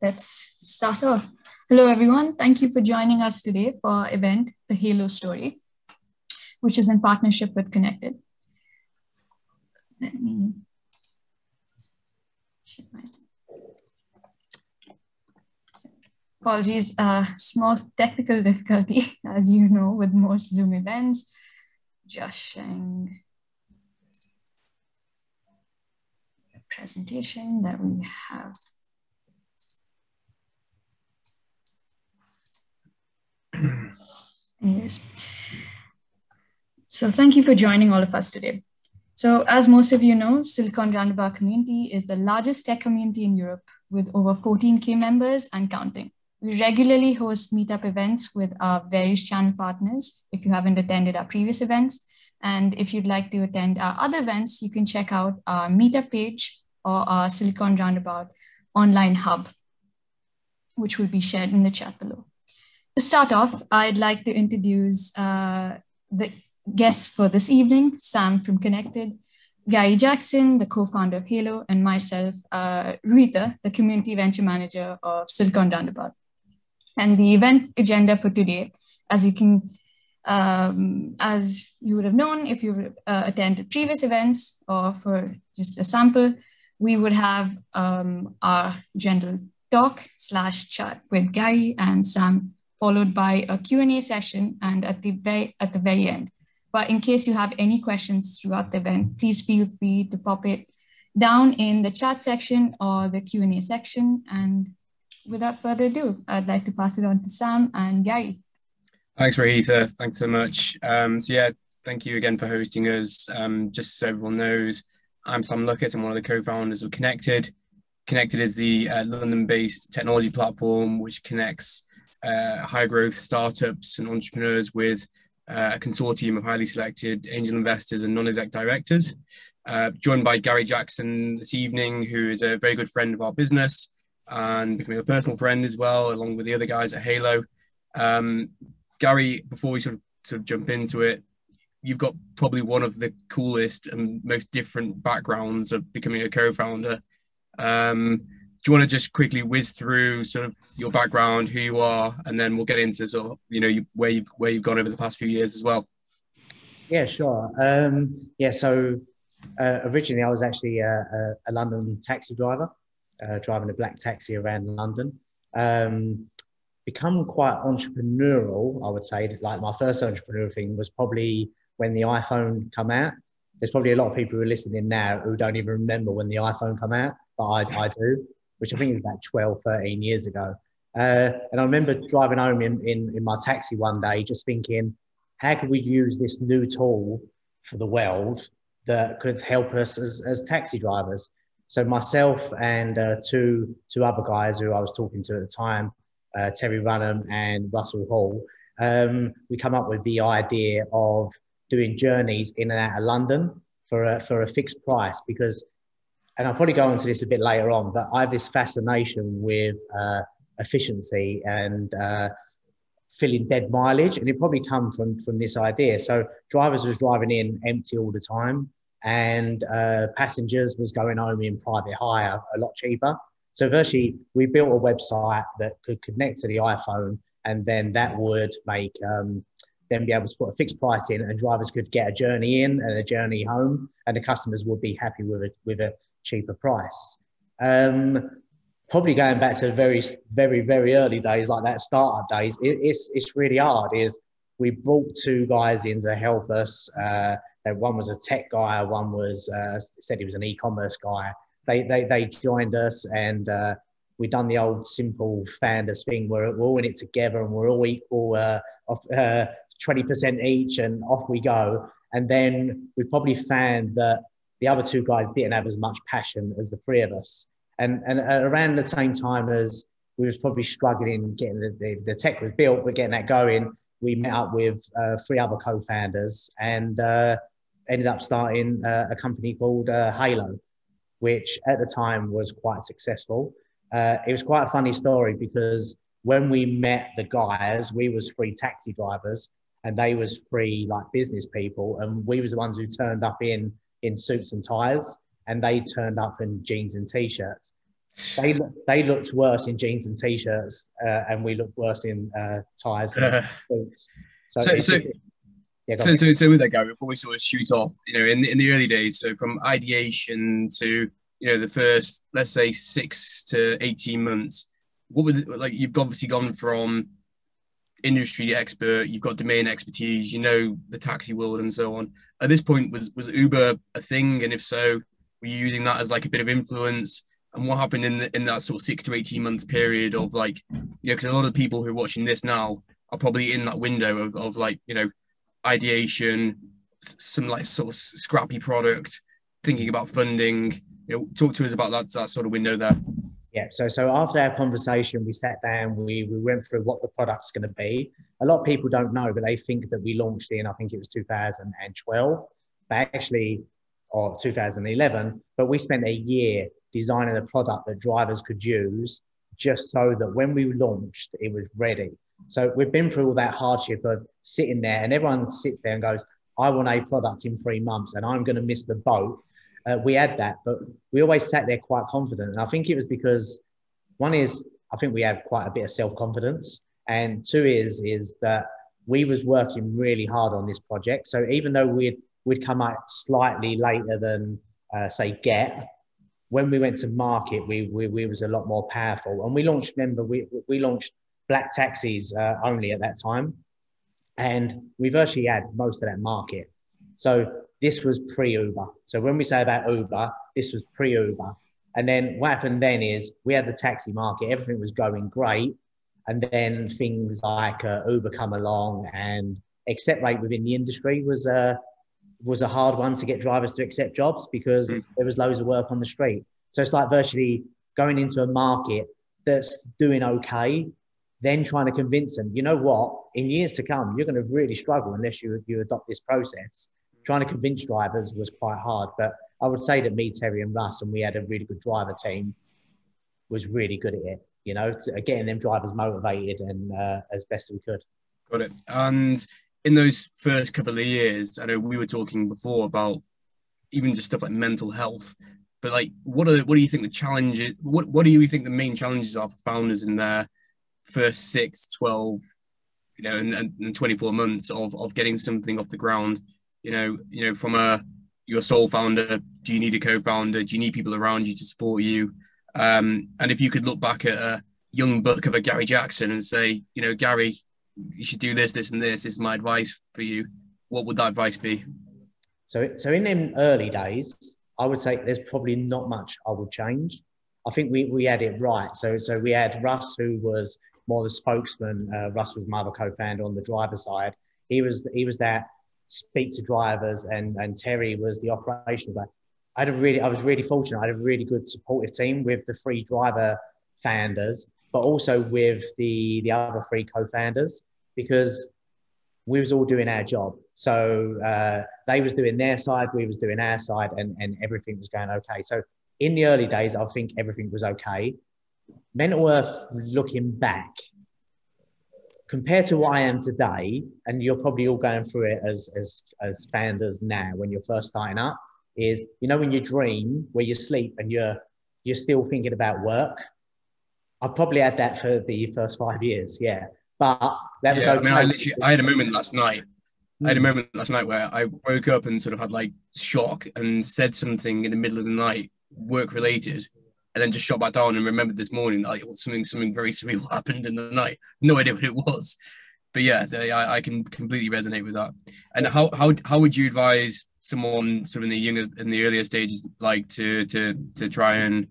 let's start off. Hello, everyone. Thank you for joining us today for our event, The Hailo Story, which is in partnership with Connected. Let me share my... Apologies, small technical difficulty, as you know, with most Zoom events. Just sharing a presentation that we have. Anyways, so thank you for joining all of us today. So as most of you know, Silicon Roundabout community is the largest tech community in Europe with over 14K members and counting. We regularly host meetup events with our various channel partners if you haven't attended our previous events. And if you'd like to attend our other events, you can check out our meetup page or our Silicon Roundabout online hub, which will be shared in the chat below. To start off, I'd like to introduce the guests for this evening, Sam from Connected, Gary Jackson, the co-founder of Hailo, and myself, Rita, the community venture manager of Silicon Roundabout. And the event agenda for today, as you would have known if you've attended previous events or for just a sample, we would have our general talk / chat with Gary and Sam, followed by a Q&A session and at the very end. But in case you have any questions throughout the event, please feel free to pop it down in the chat section or the Q&A section. And without further ado, I'd like to pass it on to Sam and Gary. Thanks, Rahitha. Thanks so much. Thank you again for hosting us. Just so everyone knows, I'm Sam Luckett. I'm one of the co-founders of Connected. Connected is the London-based technology platform which connects high-growth startups and entrepreneurs with a consortium of highly selected angel investors and non-exec directors. Joined by Gary Jackson this evening, who is a very good friend of our business and becoming a personal friend as well, along with the other guys at Hailo. Gary, before we sort of jump into it, you've got probably one of the coolest and most different backgrounds of becoming a co-founder. Do you want to just quickly whiz through sort of your background, who you are, and then we'll get into sort of, where you've gone over the past few years as well? Yeah, sure. Originally I was actually a London taxi driver, driving a black taxi around London. Become quite entrepreneurial, I would say. Like my first entrepreneurial thing was probably when the iPhone come out. There's probably a lot of people who are listening now who don't even remember when the iPhone come out, but I do, which I think is about 12, 13 years ago. And I remember driving home in my taxi one day, just thinking, how could we use this new tool for the world that could help us as taxi drivers? So myself and two other guys who I was talking to at the time, Terry Runham and Russell Hall, we come up with the idea of doing journeys in and out of London for a fixed price because, and I'll probably go into this a bit later on, but I have this fascination with efficiency and filling dead mileage, and it probably come from this idea. So drivers was driving in empty all the time, and passengers was going home in private hire a lot cheaper. So virtually, we built a website that could connect to the iPhone, and then that would make them be able to put a fixed price in, and drivers could get a journey in and a journey home, and the customers would be happy with a cheaper price. Probably going back to the very, very, very early days, like that startup days, it's really hard. We brought two guys in to help us. One was a tech guy, one was said he was an e-commerce guy. They joined us, and we done the old simple founders thing where we're all in it together and we're all equal, 20% each, and off we go. And then we probably found that the other two guys didn't have as much passion as the three of us. And around the same time as we was probably struggling getting the tech was built, but getting that going, we met up with three other co-founders and ended up starting a company called Hailo, which at the time was quite successful. It was quite a funny story because when we met the guys, we was three taxi drivers and they was three like business people, and we was the ones who turned up in suits and ties, and they turned up in jeans and t-shirts. They looked worse in jeans and t-shirts, and we looked worse in ties and boots. So it's just, yeah, so with that, Gary, before we sort of shoot off, in the early days, so from ideation to the first, let's say, 6 to 18 months, what would you've obviously gone from industry expert, you've got domain expertise, the taxi world and so on. At this point, was Uber a thing, and if so, were you using that as like a bit of influence? And what happened in that sort of 6 to 18 month period of because a lot of people who are watching this now are probably in that window of ideation, some sort of scrappy product, thinking about funding. Talk to us about that sort of window there. Yeah, so after our conversation, we sat down, we went through what the product's going to be. A lot of people don't know, but they think that we launched in, I think it was 2012, but actually, or 2011, but we spent a year designing a product that drivers could use just so that when we launched, it was ready. So we've been through all that hardship of sitting there, and everyone sits there and goes, I want a product in 3 months and I'm going to miss the boat. We had that, but we always sat there quite confident. And I think it was because one is, I think we had quite a bit of self-confidence. And two is that we was working really hard on this project. So even though we'd come out slightly later than say Get, when we went to market, we was a lot more powerful. And we launched, remember, we launched black taxis only at that time. And we virtually had most of that market. So this was pre-Uber. So when we say about Uber, this was pre-Uber. And then what happened then is we had the taxi market, everything was going great. And then things like Uber come along, and accept rate within the industry was a hard one to get drivers to accept jobs because there was loads of work on the street. So it's like virtually going into a market that's doing okay, then trying to convince them, you know what, in years to come, you're going to really struggle unless you adopt this process. Trying to convince drivers was quite hard, but I would say that me, Terry and Russ, and we had a really good driver team, was really good at it, getting them drivers motivated and as best as we could. Got it. And in those first couple of years, I know we were talking before about even just stuff like mental health, but what do you think the challenges, what do you think the main challenges are for founders in their first 6, 12, and 24 months of getting something off the ground? From you're a sole founder, do you need a co-founder? Do you need people around you to support you? And if you could look back at a young buck of a Gary Jackson and say, Gary, you should do this, this, and this. This is my advice for you. What would that advice be? So in them early days, I would say there's probably not much I would change. I think we had it right. So we had Russ, who was more the spokesman. Russ was my other co-founder on the driver side. He was that speak to drivers, and Terry was the operational guy. I was really fortunate. I had a really good supportive team with the 3 driver founders, but also with the other 3 co-founders, because we was all doing our job. So they was doing their side, we was doing our side, and everything was going okay. So in the early days, I think everything was okay. Mental Earth, looking back, compared to what I am today, and you're probably all going through it as founders now when you're first starting up, is, when you dream, where you sleep and you're still thinking about work. I probably had that for the first 5 years, yeah. But that was okay. I had a moment last night. I had a moment last night where I woke up and sort of had shock and said something in the middle of the night, work related, and then just shot back down and remembered this morning that something very surreal happened in the night. No idea what it was, but yeah, I can completely resonate with that. And how would you advise someone sort of in the earlier stages to try and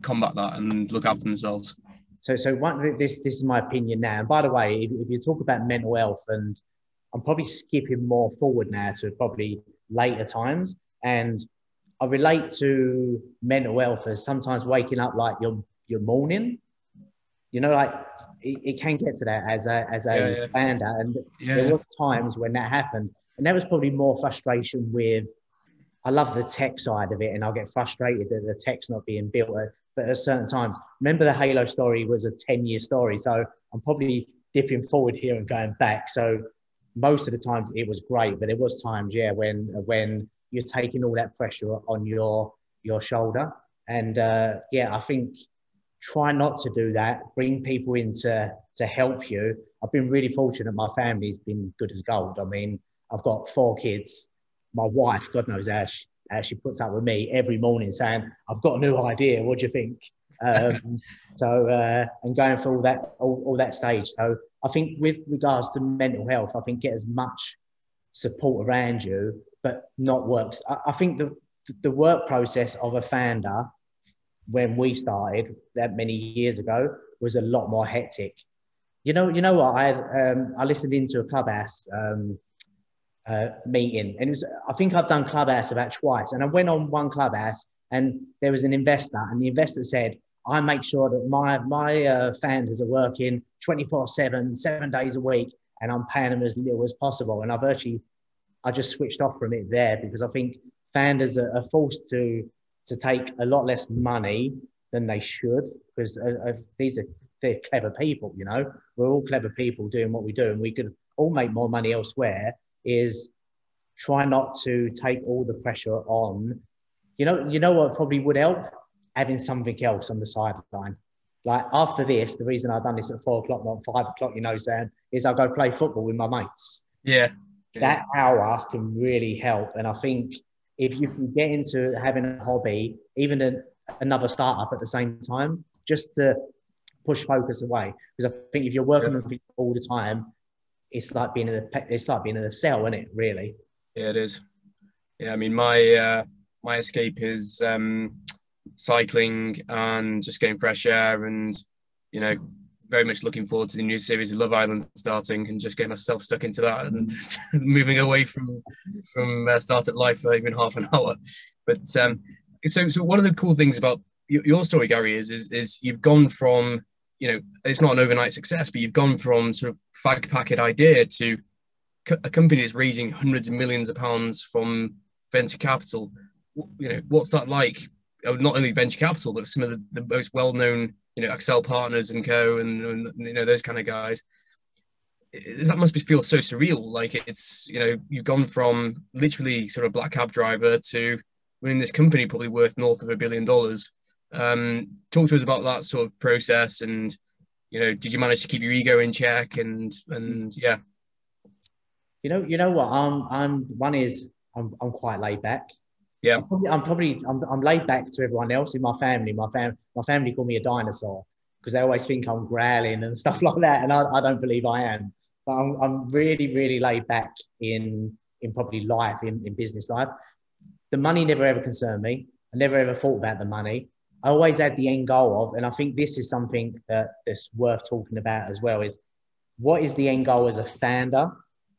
combat that and look after themselves? So this is my opinion now. And by the way, if you talk about mental health, and I'm probably skipping more forward now to probably later times, and I relate to mental health as sometimes waking up like your morning. It can get to that as a founder, and there were times when that happened, and there was probably more frustration with. I love the tech side of it, and I'll get frustrated that the tech's not being built. But at certain times, remember the Hailo story was a 10-year story, so I'm probably dipping forward here and going back. So most of the times it was great, but there was times, when you're taking all that pressure on your shoulder, And yeah, I think try not to do that. Bring people in to help you. I've been really fortunate. My family's been good as gold. I mean, I've got 4 kids. My wife, God knows how she puts up with me every morning saying, I've got a new idea. What do you think? And going through all that stage. So I think with regards to mental health, I think get as much support around you, but not works. I think the work process of a founder when we started that many years ago was a lot more hectic. You know what? I listened into a Clubhouse meeting, and I think I've done Clubhouse about twice. And I went on one Clubhouse, and there was an investor, and the investor said, "I make sure that my founders are working 24/7, 7 days a week, and I'm paying them as little as possible." And I just switched off from it there, because I think founders are forced to take a lot less money than they should, because they're clever people, you know. We're all clever people doing what we do, and we could all make more money elsewhere. Is try not to take all the pressure on. You know what probably would help? Having something else on the sideline. Like after this, the reason I've done this at 4 o'clock, not 5 o'clock, you know, Sam, is I go play football with my mates. Yeah. That hour can really help. And I think if you can get into having a hobby, even another startup at the same time, just to push focus away. Because I think if you're working on something all the time, it's like being in a cell, isn't it? Really. Yeah, it is. Yeah, I mean, my escape is cycling and just getting fresh air, and you know, very much looking forward to the new series of Love Island starting, and just getting myself stuck into that and moving away from startup life for even half an hour. But so one of the cool things about your story, Gary, is you've gone from, you know, it's not an overnight success, but you've gone from sort of fag packet idea to a company that's raising hundreds of millions of pounds from venture capital. You know, what's that like? Not only venture capital, but some of the most well-known, you know, Excel Partners and Co. and you know, those kind of guys. That must feel so surreal. Like, it's, you know, you've gone from literally sort of black cab driver to running this company probably worth north of $1 billion. Talk to us about that sort of process, and you know, did you manage to keep your ego in check? And yeah, you know what, I'm quite laid back. Yeah, I'm laid back to everyone else in my family. My family call me a dinosaur because they always think I'm growling and stuff like that, and I don't believe I am. But I'm really, really laid back in probably life, in business life. The money never ever concerned me. I never ever thought about the money. I always had the end goal of, and I think this is something that's worth talking about as well, is what is the end goal as a founder?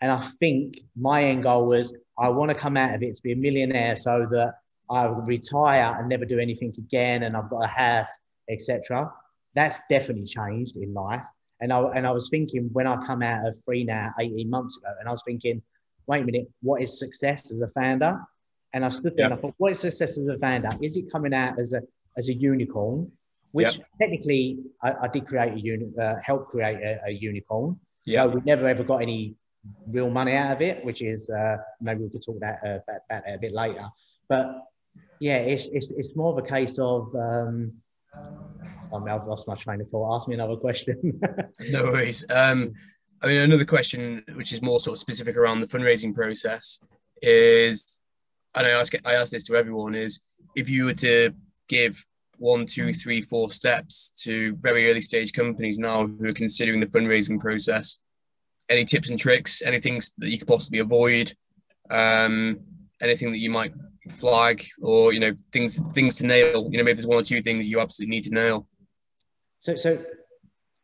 And I think my end goal was, I want to come out of it to be a millionaire so that I retire and never do anything again, and I've got a house, etc. That's definitely changed in life. And I was thinking, when I come out of Freenow 18 months ago, and I was thinking, wait a minute, what is success as a founder? And I stood there and I thought, what is success as a founder? Is it coming out as a unicorn? Which technically I did create help create a unicorn. Yeah, we never ever got any real money out of it, which is maybe we could talk about that a bit later. But yeah, it's more of a case of I've lost my train of thought. Ask me another question. No worries. I mean, another question which is more sort of specific around the fundraising process is, and I ask this to everyone, is if you were to give 1, 2, 3, 4 steps to very early stage companies now who are considering the fundraising process, any tips and tricks, anything that you could possibly avoid, anything that you might flag, or, you know, things to nail, you know, maybe there's 1 or 2 things you absolutely need to nail. So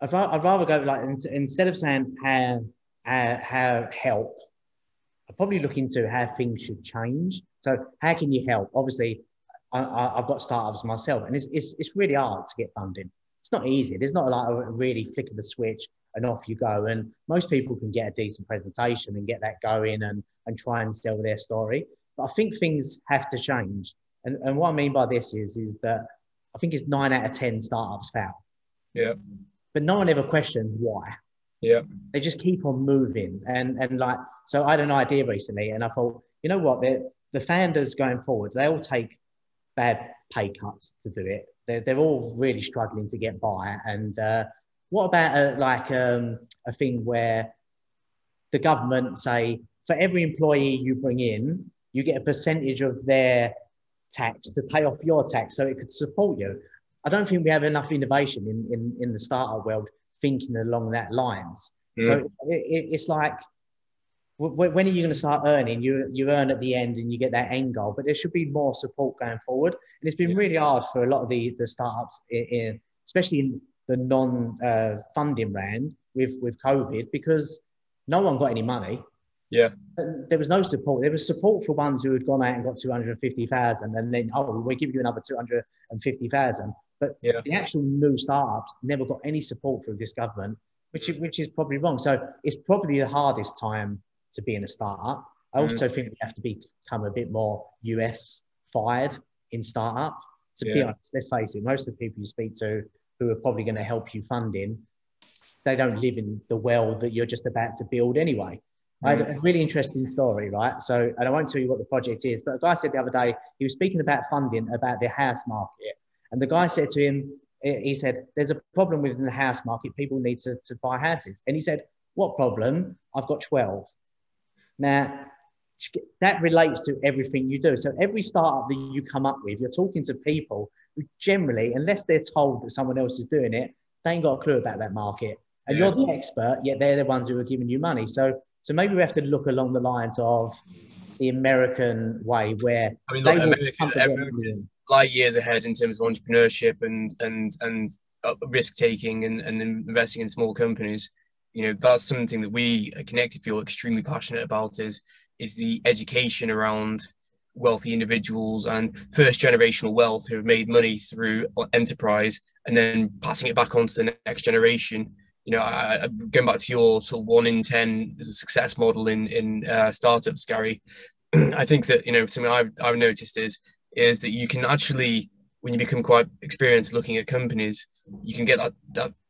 I'd rather go, like, instead of saying how help, I'd probably look into how things should change. So how can you help? Obviously, I've got startups myself, and it's really hard to get funding. It's not easy. There's not like a really flick of the switch and off you go. And most people can get a decent presentation and get that going and try and sell their story. But I think things have to change. And what I mean by this is that I think it's 9 out of 10 startups fail. Yeah. But no one ever questions why. Yeah. They just keep on moving. And like, so I had an idea recently, and I thought, you know what, the founders going forward, they all take bad pay cuts to do it. They're all really struggling to get by. And what about a thing where the government say, for every employee you bring in, you get a percentage of their tax to pay off your tax so it could support you? I don't think we have enough innovation in the startup world thinking along that lines. So it's like, when are you going to start earning? You earn at the end and you get that end goal, but there should be more support going forward. And it's been really hard for a lot of the startups, especially in the non-funding round with COVID, because no one got any money. Yeah. There was no support. There was support for ones who had gone out and got 250,000 and then, we'll give you another 250,000. But the actual new startups never got any support from this government, which is probably wrong. So it's probably the hardest time to be in a startup. I also think we have to become a bit more US fired in startup. To be honest, let's face it, most of the people you speak to who are probably going to help you funding, they don't live in the world that you're just about to build anyway. I had a really interesting story, right? So, and I won't tell you what the project is, but a guy said the other day, he was speaking about funding, about the house market. And the guy said to him, he said, there's a problem within the house market. People need to buy houses. And he said, what problem? I've got 12. Now, that relates to everything you do. So every startup that you come up with, you're talking to people who generally, unless they're told that someone else is doing it, they ain't got a clue about that market. And you're the expert, yet they're the ones who are giving you money. So maybe we have to look along the lines of the American way, where America is light years ahead in terms of entrepreneurship and risk taking and investing in small companies. You know, that's something that we at Connected feel extremely passionate about, is the education around wealthy individuals and first generational wealth who have made money through enterprise and then passing it back on to the next generation. You know, going back to your sort of 1 in 10 as a success model in startups, Gary, I think that, you know, something I've noticed is that you can actually, when you become quite experienced looking at companies, you can get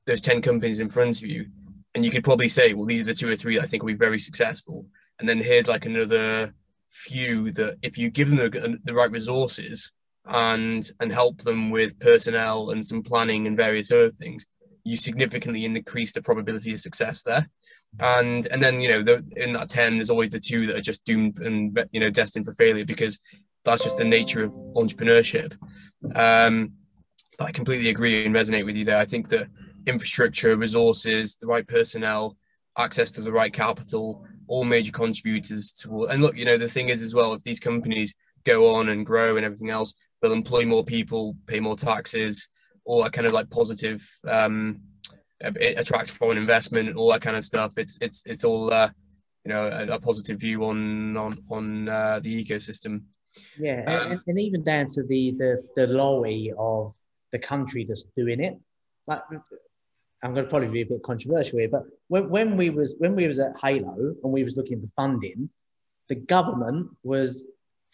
those 10 companies in front of you, and you could probably say, well, these are the 2 or 3 that I think will be very successful. And then here's like another few that if you give them the right resources and help them with personnel and some planning and various other things, you significantly increase the probability of success there. And then, you know, in that 10, there's always the 2 that are just doomed and, you know, destined for failure, because that's just the nature of entrepreneurship. But I completely agree and resonate with you there. I think that infrastructure, resources, the right personnel, access to the right capital, all major contributors to, and look, you know, the thing is as well, if these companies go on and grow and everything else, they'll employ more people, pay more taxes, all that kind of like positive, it attracts foreign investment, all that kind of stuff. It's all you know, a positive view on the ecosystem. Yeah, and even down to the loyalty of the country that's doing it. Like, I'm going to probably be a bit controversial here, but when we was at Hailo and we was looking for funding, the government was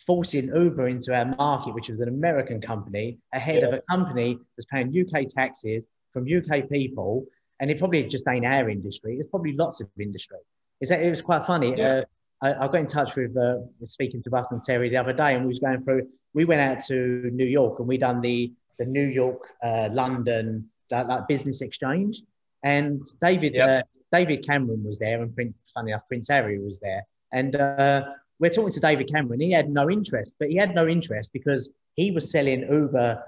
forcing Uber into our market, which was an American company, ahead of a company that's paying UK taxes from UK people, and it probably just ain't our industry. It's probably lots of industry. It was quite funny. Yeah. I got in touch with speaking to Russ and Terry the other day, and we went out to New York and we done the New York, London, like business exchange. And David Cameron was there, and funny enough, Prince Harry was there. And we're talking to David Cameron. He had no interest, but he had no interest because he was selling Uber,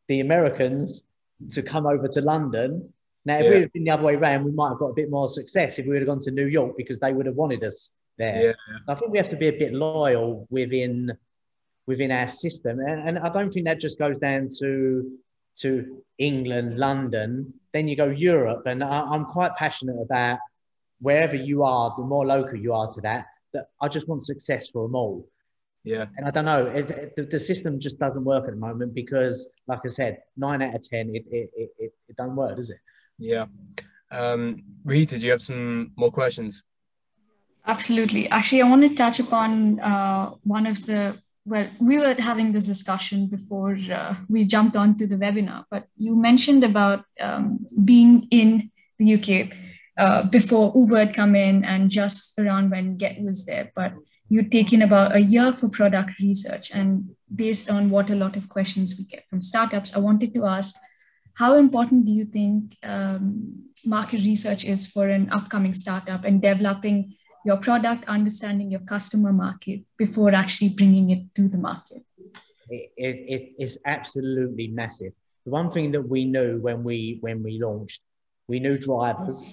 the Americans, to come over to London. Now, if we had been the other way around, we might have got a bit more success if we would have gone to New York, because they would have wanted us there. Yeah. So I think we have to be a bit loyal within our system. And I don't think that just goes down to England, London. Then you go Europe. And I'm quite passionate about wherever you are, the more local you are to that I just want success for them all. Yeah. And I don't know, the system just doesn't work at the moment because, like I said, 9 out of 10, it doesn't work, does it? Yeah. Rita, do you have some more questions? Absolutely. Actually, I want to touch upon one of the, well, we were having this discussion before we jumped onto the webinar, but you mentioned about being in the UK before Uber had come in and just around when Get was there. But you'd taken about a year for product research. And based on what a lot of questions we get from startups, I wanted to ask, how important do you think market research is for an upcoming startup and developing your product, understanding your customer market before actually bringing it to the market? It is absolutely massive. The one thing that we knew when we launched, we knew drivers.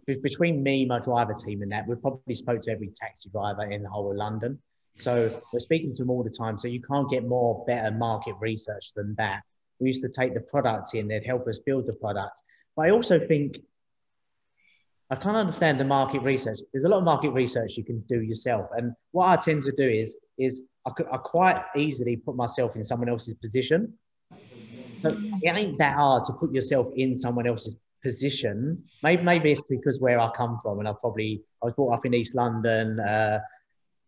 Between me, my driver team, and that, we probably spoke to every taxi driver in the whole of London. So we're speaking to them all the time. So you can't get more better market research than that. We used to take the product in, they'd help us build the product. But I also think, I can't understand the market research. There's a lot of market research you can do yourself. And what I tend to do is I quite easily put myself in someone else's position. So it ain't that hard to put yourself in someone else's position. Maybe it's because where I come from, and I was brought up in East London,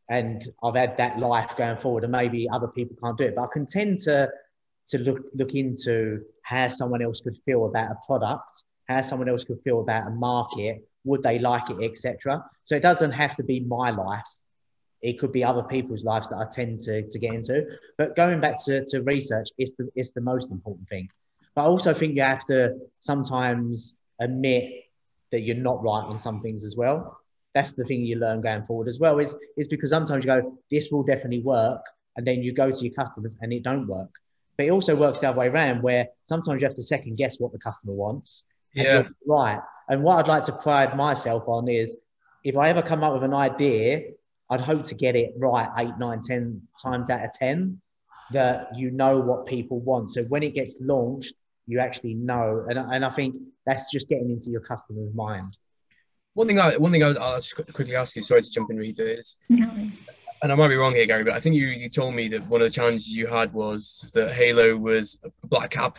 and I've had that life going forward, and maybe other people can't do it. But I can tend to look into how someone else could feel about a product, how someone else could feel about a market, would they like it, etc. So it doesn't have to be my life. It could be other people's lives that I tend to get into. But going back to research, it's the most important thing. But I also think you have to sometimes admit that you're not right on some things as well. That's the thing you learn going forward as well, is because sometimes you go, this will definitely work. And then you go to your customers and it don't work. But it also works the other way around, where sometimes you have to second guess what the customer wants. Yeah. Right. And what I'd like to pride myself on is, if I ever come up with an idea, I'd hope to get it right 8, 9, 10 times out of 10, that you know what people want. So when it gets launched, you actually know. And I think that's just getting into your customer's mind. One thing I'll just quickly ask you, sorry to jump in, Rita, is, and I might be wrong here, Gary, but I think you told me that one of the challenges you had was that Hailo was a black cab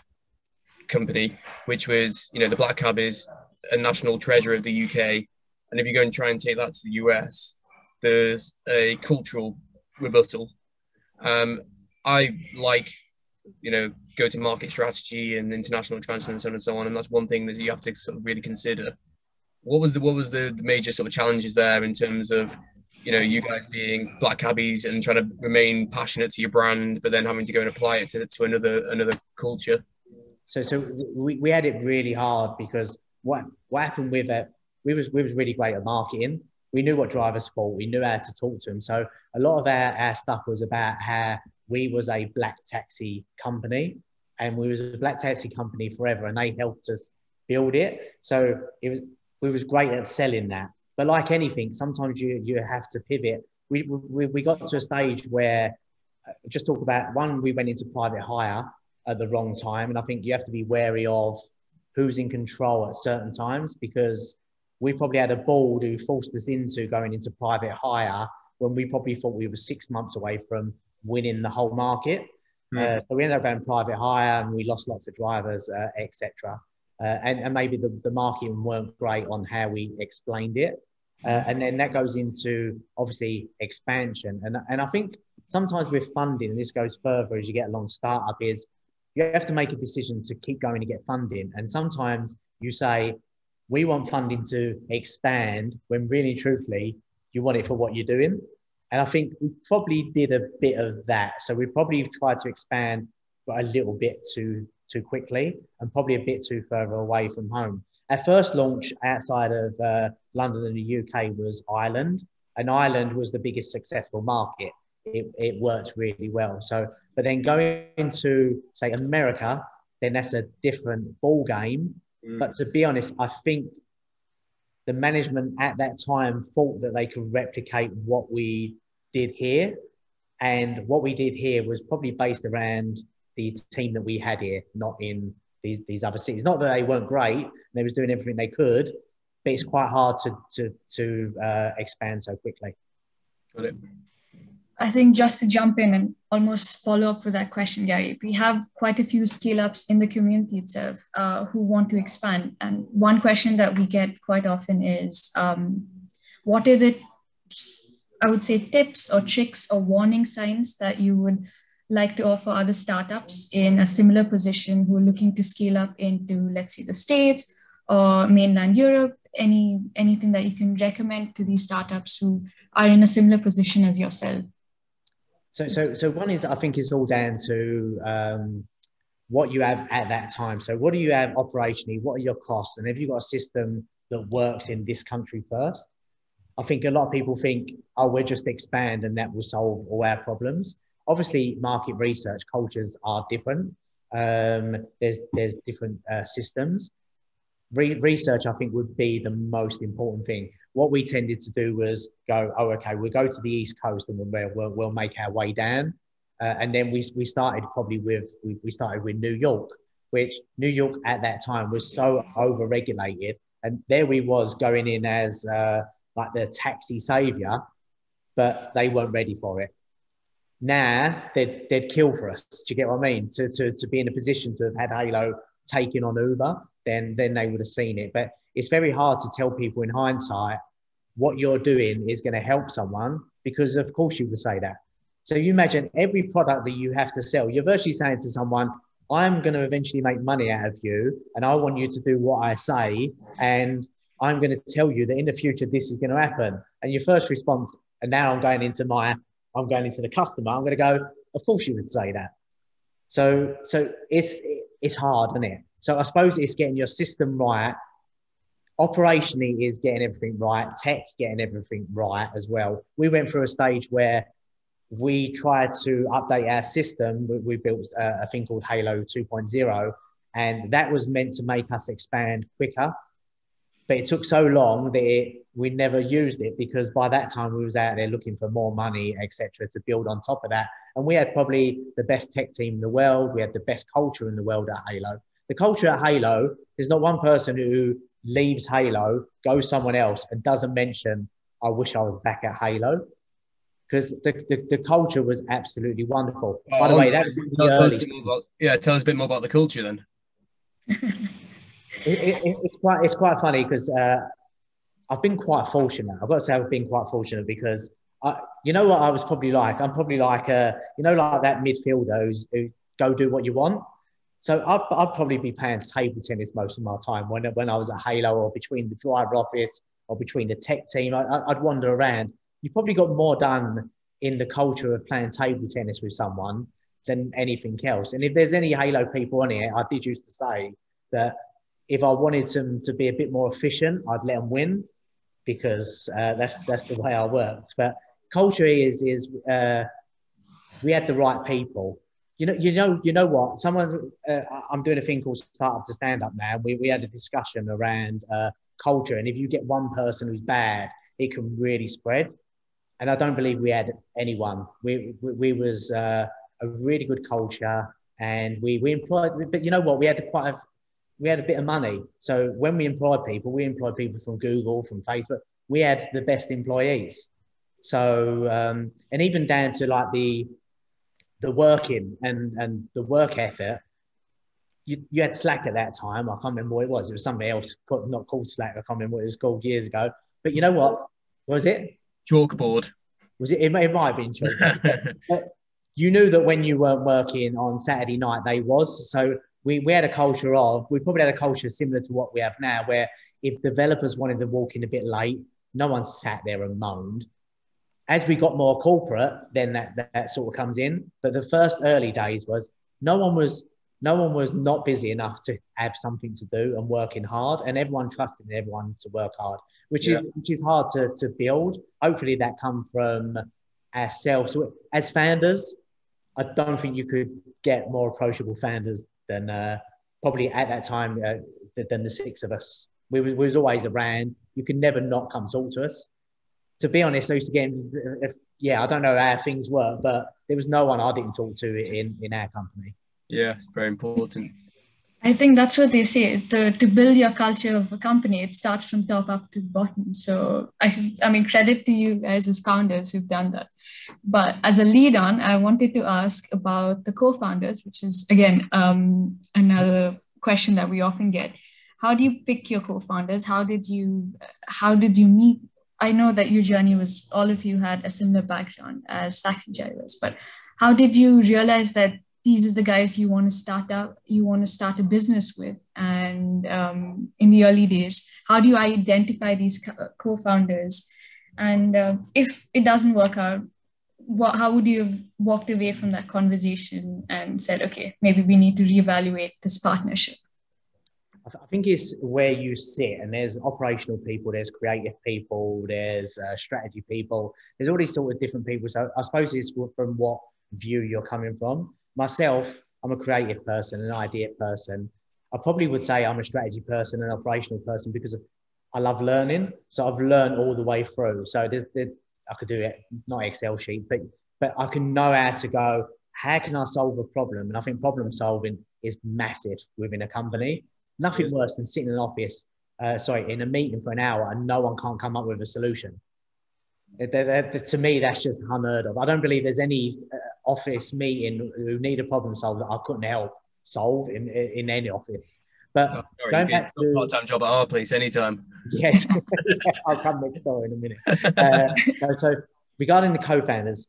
company, which was, the black cab is a national treasure of the UK. And if you go and try and take that to the US, there's a cultural rebuttal. I like, go-to-market strategy and international expansion and so on and so on. And that's one thing that you have to sort of really consider. What was the major sort of challenges there in terms of, you guys being black cabbies and trying to remain passionate to your brand, but then having to go and apply it to another culture? So we had it really hard, because what happened with it, we was really great at marketing. We knew what drivers thought. We knew how to talk to them. So a lot of our stuff was about how we was a black taxi company, and we was a black taxi company forever, and they helped us build it. So we was great at selling that. But like anything, sometimes you have to pivot. We got to a stage where, just talk about, one, we went into private hire at the wrong time. And I think you have to be wary of who's in control at certain times, because we probably had a board who forced us into going into private hire when we probably thought we were 6 months away from winning the whole market. So we ended up going private hire, and we lost lots of drivers, etc. And maybe the marketing weren't great on how we explained it. And then that goes into, obviously, expansion. And I think sometimes with funding, and this goes further as you get along startup, is you have to make a decision to keep going to get funding. And sometimes you say, we want funding to expand, when really, truthfully, you want it for what you're doing. And I think we probably did a bit of that. So we probably tried to expand, but a little bit too quickly, and probably a bit too further away from home. Our first launch outside of London and the UK was Ireland, and Ireland was the biggest successful market. It worked really well. So, but then going into, say, America, then that's a different ball game. But to be honest, I think the management at that time thought that they could replicate what we did here. And what we did here was probably based around the team that we had here, not in these other cities. Not that they weren't great, they was doing everything they could, but it's quite hard to expand so quickly. Got it. I think just to jump in and almost follow up with that question, Gary, we have quite a few scale-ups in the community itself who want to expand. And one question that we get quite often is, what are the, I would say, tips or tricks or warning signs that you would like to offer other startups in a similar position who are looking to scale up into, let's say, the States or mainland Europe? Anything that you can recommend to these startups who are in a similar position as yourself? So one is, I think it's all down to what you have at that time. So what do you have operationally? What are your costs? And have you got a system that works in this country first? I think a lot of people think, oh, we'll just expand and that will solve all our problems. Obviously, market research cultures are different. There's different systems. Research, I think, would be the most important thing. What we tended to do was go, oh, okay, we'll go to the East Coast and we'll make our way down. And then we started probably with New York, which New York at that time was so over-regulated. And there we was going in as like the taxi savior, but they weren't ready for it. Now they'd kill for us. Do you get what I mean? To be in a position to have had Hailo taking on Uber, then they would have seen it. But it's very hard to tell people in hindsight what you're doing is going to help someone, because of course you would say that. So you imagine every product that you have to sell, you're virtually saying to someone, I'm going to eventually make money out of you, and I want you to do what I say, and I'm going to tell you that in the future this is going to happen. And your first response, and now I'm going into the customer, I'm going to go, of course you would say that. So it's hard, isn't it? So I suppose it's getting your system right. Operationally is getting everything right. Tech, getting everything right as well. We went through a stage where we tried to update our system. We built a thing called Hailo 2.0, and that was meant to make us expand quicker. But it took so long that we never used it, because by that time we was out there looking for more money, etc., to build on top of that. And we had probably the best tech team in the world. We had the best culture in the world at Hailo. The culture at Hailo, there's not one person who leaves Hailo, goes somewhere else, and doesn't mention, I wish I was back at Hailo. Because the culture was absolutely wonderful. Oh, by the way, that tell us a bit more about the culture then. It's quite funny, because I've been quite fortunate. I've got to say I've been quite fortunate, because you know what I was probably like? I'm probably like like that midfielder who go do what you want. So I'd probably be playing table tennis most of my time when I was at Hailo, or between the driver office or between the tech team. I'd wander around. You probably got more done in the culture of playing table tennis with someone than anything else. And if there's any Hailo people on here, I did used to say that if I wanted them to be a bit more efficient, I'd let them win, because that's the way I worked. But culture is we had the right people. You know what? I'm doing a thing called Startup to Stand Up now. We had a discussion around culture, and if you get one person who's bad, it can really spread. And I don't believe we had anyone. We was a really good culture, and we employed. But you know what? We had a bit of money. So when we employed people from Google, from Facebook. We had the best employees. So and even down to like the working and the work effort. You had Slack at that time. I can't remember what it was. It was something else, not called Slack. I can't remember what it was called years ago. But you know what? Was it? Chalkboard. Was it? It might have been chalkboard. But you knew that when you weren't working on Saturday night, they was. So we had a culture we probably had a culture similar to what we have now, where if developers wanted to walk in a bit late, no one sat there and moaned. As we got more corporate, then that sort of comes in. But the first early days was no one was not busy enough to have something to do and working hard, and everyone trusted everyone to work hard, which is hard to build. Hopefully that come from ourselves. So as founders, I don't think you could get more approachable founders than probably at that time than the six of us. We was always around. You could never not come talk to us. To be honest, I used to get, I don't know how things work, but there was no one I didn't talk to in our company. Yeah, it's very important. I think that's what they say. To build your culture of a company, it starts from top up to bottom. So I mean, credit to you guys as founders who've done that. But as a lead on, I wanted to ask about the co-founders, which is again another question that we often get. How do you pick your co-founders? How did you meet? I know that your journey was, all of you had a similar background as taxi drivers, but how did you realize that these are the guys you want to start a business with? And in the early days, how do you identify these co-founders And if it doesn't work out, how would you have walked away from that conversation and said, okay, maybe we need to reevaluate this partnership? I think it's where you sit, and there's operational people, there's creative people, there's strategy people, there's all these sort of different people. So I suppose it's from what view you're coming from. Myself, I'm a creative person, an idea person. I probably would say I'm a strategy person, an operational person, because I love learning. So I've learned all the way through. So I could do it, not Excel sheets, but I can know how to go, how can I solve a problem? And I think problem solving is massive within a company. Nothing worse than sitting in an office, in a meeting for an hour and no one can't come up with a solution. To me, that's just unheard of. I don't believe there's any office meeting who need a problem solved that I couldn't help solve in any office. But going back to part-time job at our place anytime. Yes, I'll come next door in a minute. So regarding the co-founders,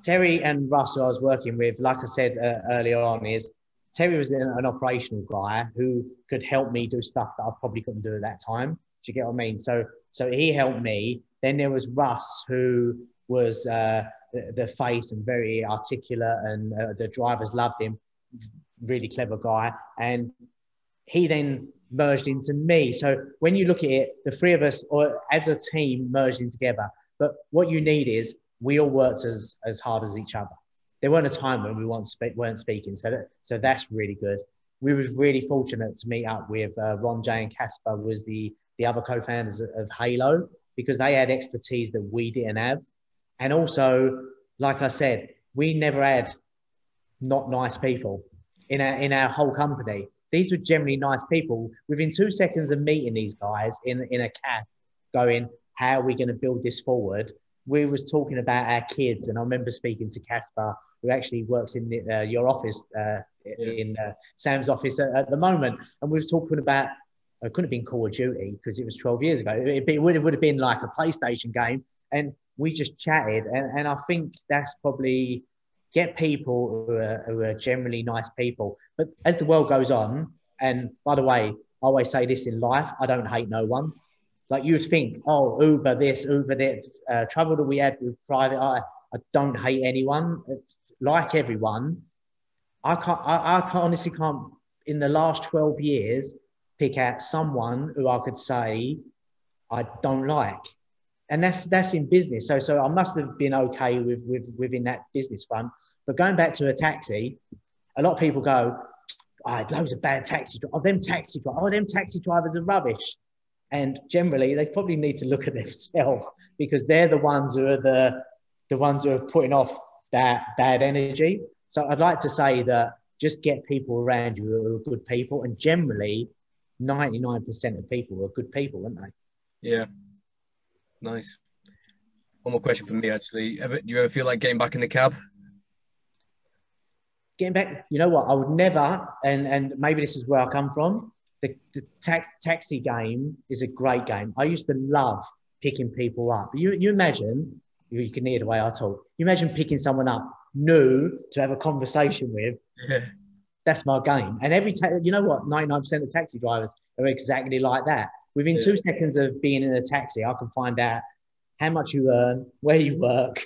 Terry and Russ, who I was working with, like I said earlier on, is Terry was an operational guy who could help me do stuff that I probably couldn't do at that time. Do you get what I mean? So he helped me. Then there was Russ, who was the face and very articulate, and the drivers loved him. Really clever guy. And he then merged into me. So when you look at it, the three of us, or as a team, merged in together. But what you need is we all worked as hard as each other. There weren't a time when we weren't speaking. So that's really good. We was really fortunate to meet up with Ron, Jay and Casper was the other co-founders of Hailo, because they had expertise that we didn't have. And also, like I said, we never had not nice people in our whole company. These were generally nice people. Within 2 seconds of meeting these guys in a cafe, going, how are we going to build this forward? We was talking about our kids. And I remember speaking to Casper, who actually works in your office, in Sam's office at the moment. And we were talking about, it couldn't have been Call of Duty because it was 12 years ago. It would have been like a PlayStation game. And we just chatted. And I think that's probably get people who are generally nice people. But as the world goes on, and by the way, I always say this in life, I don't hate no one. Like you would think, oh, Uber this, Uber that, trouble that we had with private, I don't hate anyone. Like everyone, I honestly can't, in the last 12 years, pick out someone who I could say I don't like. And that's in business. So I must have been okay within that business front. But going back to a taxi, a lot of people go, I had loads of bad taxi drivers. Them taxi drivers are rubbish. And generally, they probably need to look at themselves, because they're the ones who are the ones who are putting off that bad energy. So I'd like to say that just get people around you who are good people. And generally, 99% of people are good people, aren't they? Yeah. Nice. One more question for me, actually. Do you ever feel like getting back in the cab? Getting back, you know what? I would never, and maybe this is where I come from. The taxi game is a great game. I used to love picking people up. You imagine, you can hear the way I talk. You imagine picking someone up new to have a conversation with. Yeah. That's my game. And you know what? 99% of taxi drivers are exactly like that. Within 2 seconds of being in a taxi, I can find out how much you earn, where you work,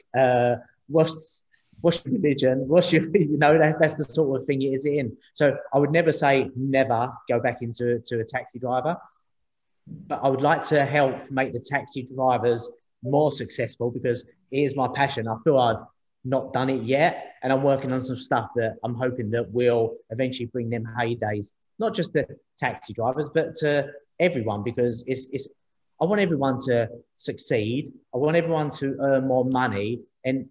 what's your religion, that's the sort of thing it is in. So I would never say never go back into a taxi driver, but I would like to help make the taxi drivers more successful, because it is my passion. I feel I've not done it yet, and I'm working on some stuff that I'm hoping that will eventually bring them heydays, not just the taxi drivers, but to everyone, because I want everyone to succeed. I want everyone to earn more money. And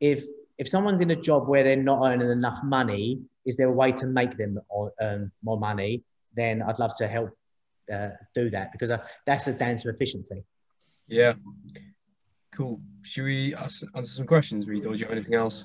if someone's in a job where they're not earning enough money, is there a way to make them earn more money? Then I'd love to help do that, because that's down to efficiency. Yeah. Cool. Should we answer some questions, Reed, or do you have anything else?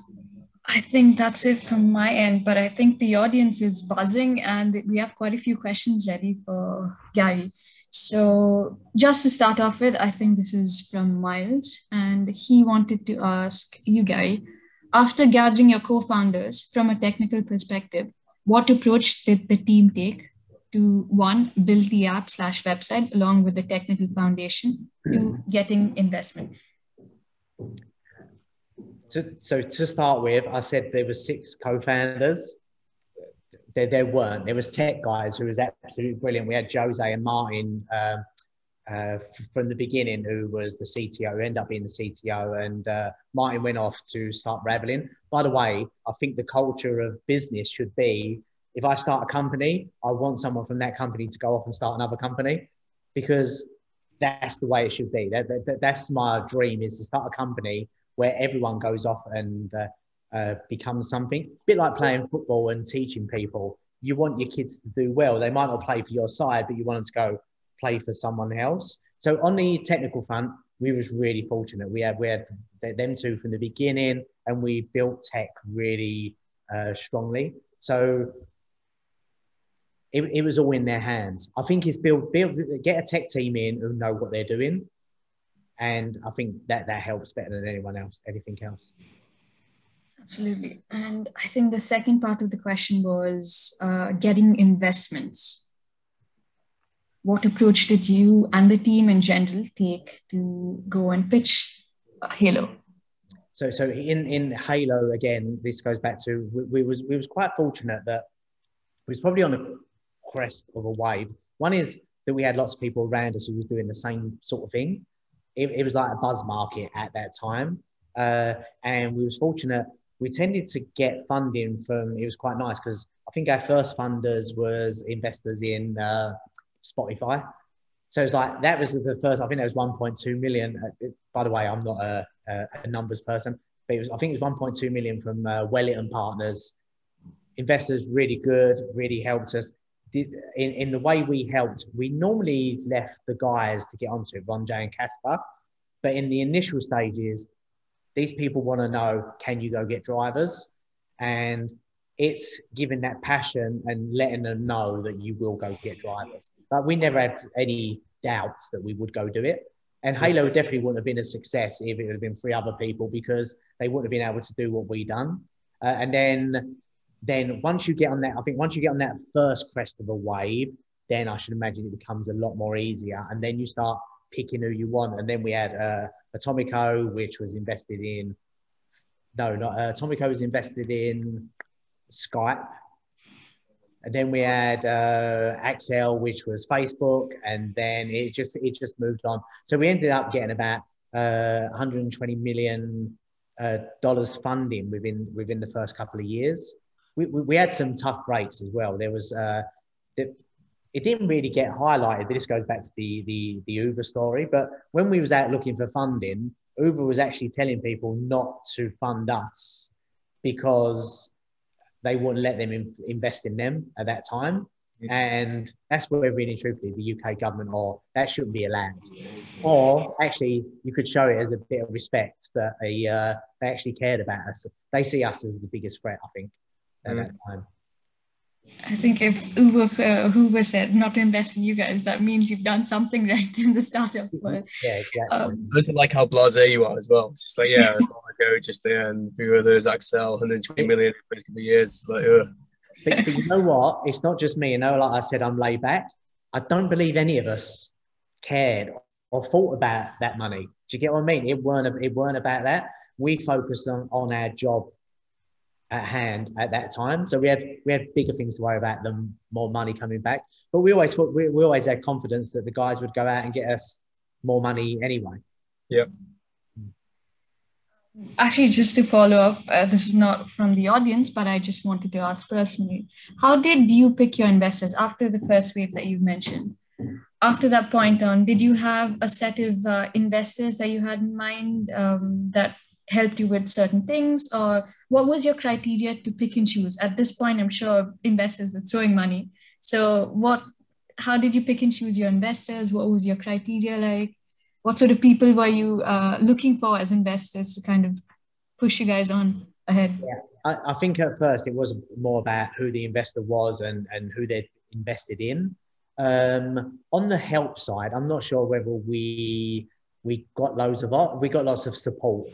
I think that's it from my end, but I think the audience is buzzing and we have quite a few questions ready for Gary. So just to start off with, I think this is from Miles, and he wanted to ask you, Gary, after gathering your co-founders from a technical perspective, what approach did the team take? to one, build the app/website along with the technical foundation, to getting investment? So to start with, I said there were 6 co-founders. There weren't. There was tech guys who was absolutely brilliant. We had Jose and Martin from the beginning, who was the CTO, who ended up being the CTO, and Martin went off to start Raveling. By the way, I think the culture of business should be, if I start a company, I want someone from that company to go off and start another company, because that's the way it should be. That's my dream, is to start a company where everyone goes off and becomes something. A bit like playing football and teaching people. You want your kids to do well. They might not play for your side, but you want them to go play for someone else. So on the technical front, we was really fortunate. We had them 2 from the beginning, and we built tech really strongly. So it was all in their hands. I think it's get a tech team in who know what they're doing. And I think that helps better than anything else. Absolutely. And I think the second part of the question was getting investments. What approach did you and the team in general take to go and pitch Hailo? So in Hailo, again, this goes back to, we was quite fortunate that we was probably on the crest of a wave. One is that we had lots of people around us who was doing the same sort of thing. It was like a buzz market at that time. And we was fortunate. We tended to get funding from, it was quite nice, because I think our first funders was investors in Spotify. So it's like, that was the first, I think that was 1.2 million. By the way, I'm not a numbers person, but I think it was 1.2 million from Wellington Partners. Investors really good, really helped us. In the way we helped, we normally left the guys to get onto it, Ron, Jay and Casper. But in the initial stages, these people want to know, can you go get drivers? And it's giving that passion and letting them know that you will go get drivers. But we never had any doubts that we would go do it. And Hailo definitely wouldn't have been a success if it would have been 3 other people, because they wouldn't have been able to do what we done. And then once you get on that, I think once you get on that first crest of a wave, then I should imagine it becomes a lot more easier. And then you start picking who you want. And then we had Atomico, which was invested in, Atomico was invested in Skype. And then we had Axel, which was Facebook. And then it just moved on. So we ended up getting about $120 million funding within the first couple of years. We had some tough breaks as well. There was it didn't really get highlighted. This goes back to the Uber story. But when we was out looking for funding, Uber was actually telling people not to fund us because they wouldn't let them invest in them at that time. And that's where really truthfully the UK government, or that shouldn't be allowed. Or actually, you could show it as a bit of respect that they actually cared about us. They see us as the biggest threat, I think, at that time. I think if Uber said not to invest in you guys, that means you've done something right in the startup world. Yeah, exactly. I like how blasé you are as well. It's just like, yeah, I want to go just there and a few others, Axel, 120 million for a couple of years. Like, But you know what? It's not just me. You know, like I said, I'm laid back. I don't believe any of us cared or thought about that money. Do you get what I mean? It weren't about that. We focused on our job at hand at that time. So we had bigger things to worry about than more money coming back. But we always thought we always had confidence that the guys would go out and get us more money anyway. Yep. Actually, just to follow up, this is not from the audience, but I just wanted to ask personally, how did you pick your investors after the first wave that you've mentioned? After that point on, did you have a set of investors that you had in mind that helped you with certain things, or what was your criteria to pick and choose? At this point, I'm sure investors were throwing money. So how did you pick and choose your investors? What was your criteria like? What sort of people were you looking for as investors to kind of push you guys on ahead? Yeah, I think at first it was more about who the investor was and who they'd invested in. On the help side, I'm not sure whether we got lots of support.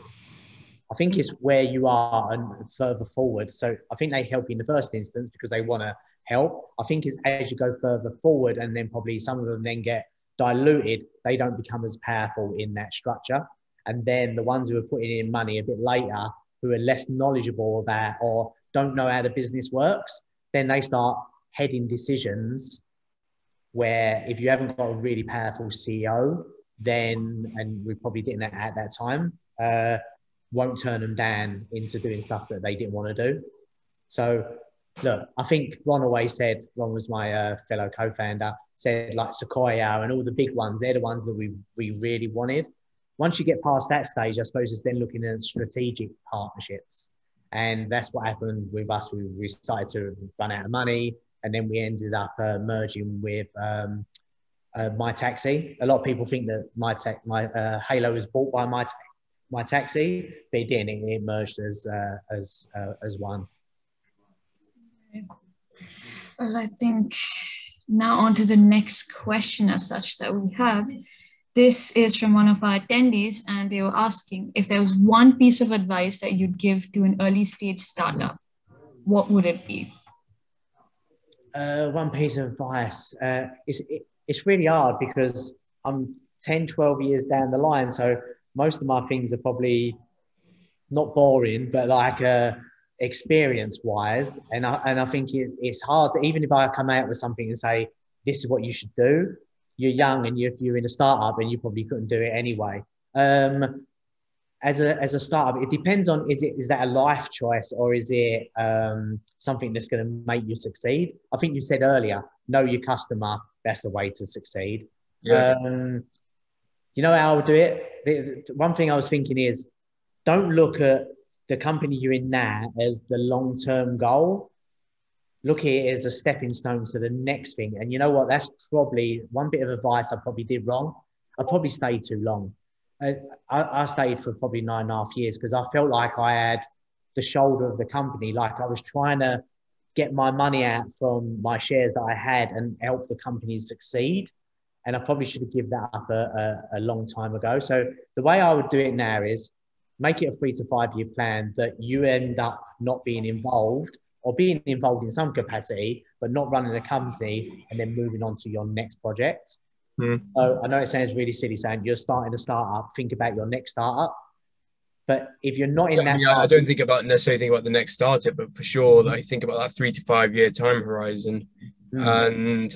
I think it's where you are and further forward. So I think they help you in the first instance because they want to help. I think it's as you go further forward, and then probably some of them then get diluted, they don't become as powerful in that structure. And then the ones who are putting in money a bit later, who are less knowledgeable about or don't know how the business works, then they start heading decisions where if you haven't got a really powerful CEO, then, and we probably didn't at that time, won't turn them down into doing stuff that they didn't want to do. So look, I think Ron always said, Ron was my fellow co-founder, said like Sequoia and all the big ones, they're the ones that we really wanted. Once you get past that stage, I suppose it's then looking at strategic partnerships. And that's what happened with us. We started to run out of money, and then we ended up merging with Mytaxi. A lot of people think that Hailo was bought by Mytaxi, but it didn't. It merged as one. Well, I think now on to the next question as such that we have. This is from one of our attendees, and they were asking if there was one piece of advice that you'd give to an early stage startup, what would it be? One piece of advice. It's really hard because I'm 10, 12 years down the line. So most of my things are probably not boring, but like experience wise. And I think it's hard, even if I come out with something and say, this is what you should do, you're young and you're in a startup and you probably couldn't do it anyway. As a startup, it depends on, is that a life choice or is it something that's going to make you succeed? I think you said earlier, know your customer, that's the way to succeed. Yeah. You know how I would do it? One thing I was thinking is, don't look at the company you're in now as the long-term goal. Look at it as a stepping stone to the next thing. And you know what? That's probably one bit of advice I probably did wrong. I probably stayed too long. I stayed for probably 9.5 years because I felt like I had the shoulder of the company. Like I was trying to get my money out from my shares that I had and help the company succeed. And I probably should have given that up a long time ago. So the way I would do it now is make it a 3 to 5 year plan that you end up not being involved, or being involved in some capacity, but not running the company and then moving on to your next project. So I know it sounds really silly saying you're starting a startup, think about your next startup. But if you're not in that... I don't think necessarily think about the next startup, but for sure, like, think about that 3 to 5 year time horizon. And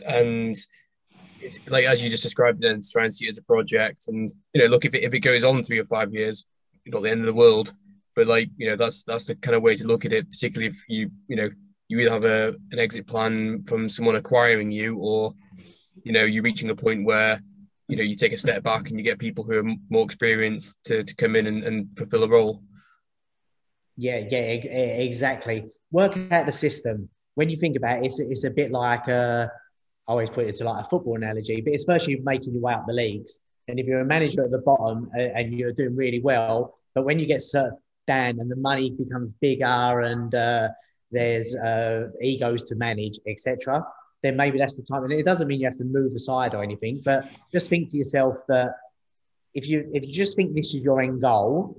like, as you just described, then try and see it as a project. And, you know, look, if it goes on 3 or 5 years, not the end of the world. But like, you know, that's the kind of way to look at it, particularly if you either have an exit plan from someone acquiring you, or, you know, you're reaching a point where, you know, you take a step back and you get people who are more experienced to come in and fulfill a role. Yeah, exactly. Work out the system. When you think about it, it's a bit like, I always put it to like a football analogy, but especially making your way up the leagues. And if you're a manager at the bottom and you're doing really well, but when you get down and the money becomes bigger and there's egos to manage, etc., then maybe that's the time. And it doesn't mean you have to move aside or anything, but just think to yourself that if you just think this is your end goal,